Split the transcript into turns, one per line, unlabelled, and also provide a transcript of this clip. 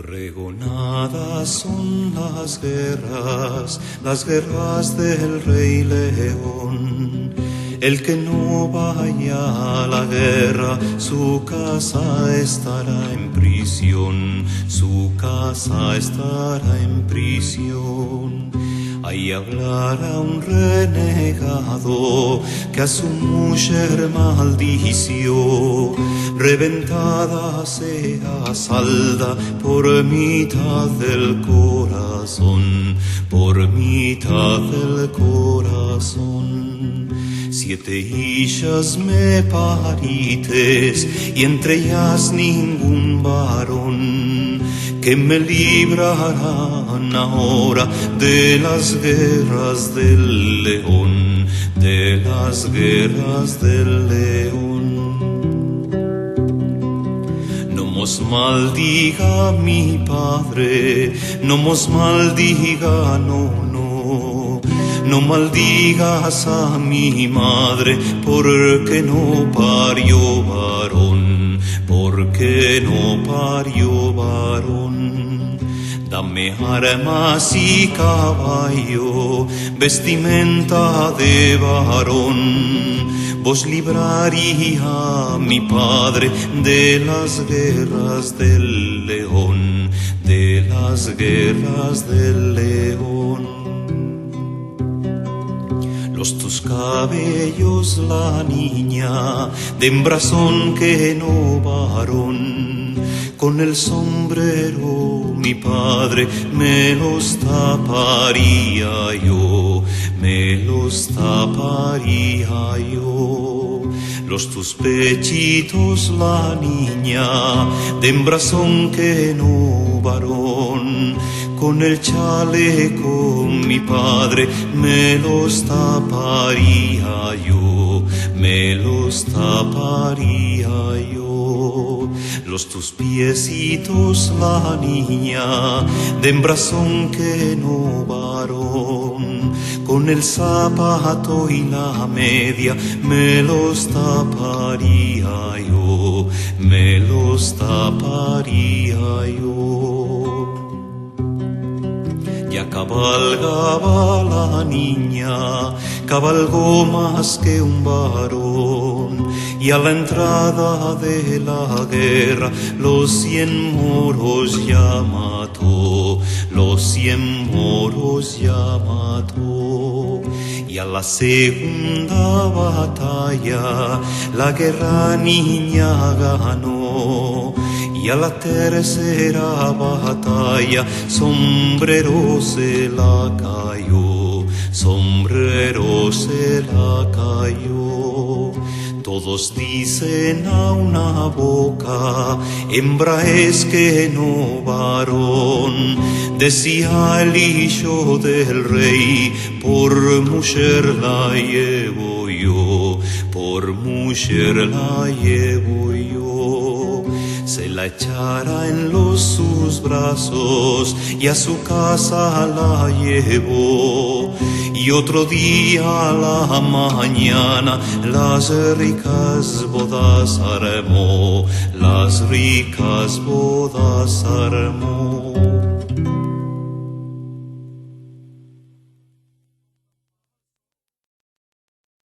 Pregonadas son las guerras del Rey León. El que no vaya a la guerra, su casa estará en prisión, su casa estará en prisión. Ahí hablará un renegado que a su mujer maldició, reventada sea salda por mitad del corazón, por mitad del corazón. 7 hijas me parites y entre ellas ningún varón, que me librarán ahora de las guerras del león, de las guerras del león. No mos maldiga mi padre, no mos maldiga, no. No maldigas a mi madre, porque no parió varón, porque no parió varón. Dame armas y caballo, vestimenta de varón. Vos libraría a mi padre de las guerras del león, de las guerras del león. Los tus cabellos, la niña, de embrazón que no varón, con el sombrero mi padre me los taparía yo, me los taparía yo. Los tus pechitos, la niña, de embrazón que no varón, con el chaleco mi padre me los taparía yo, me los taparía yo. Los tus piecitos, la niña, de embrazón que no varón, con el zapato y la media me los taparía yo, me los taparía yo. Ya cabalgaba la niña, cabalgó más que un varón, y a la entrada de la guerra los 100 moros ya mató, los 100 moros ya mató. Y a la segunda batalla la guerra niña ganó, y a la tercera batalla sombrero se la cayó, sombrero se la cayó. Todos dicen a una boca, hembra es que no varón. Decía el hijo del rey, por mujer la llevo yo, por mujer la llevo yo. Se la echará en sus brazos y a su casa la llevó. Y otro día a la mañana las ricas bodas armó, las ricas bodas armó.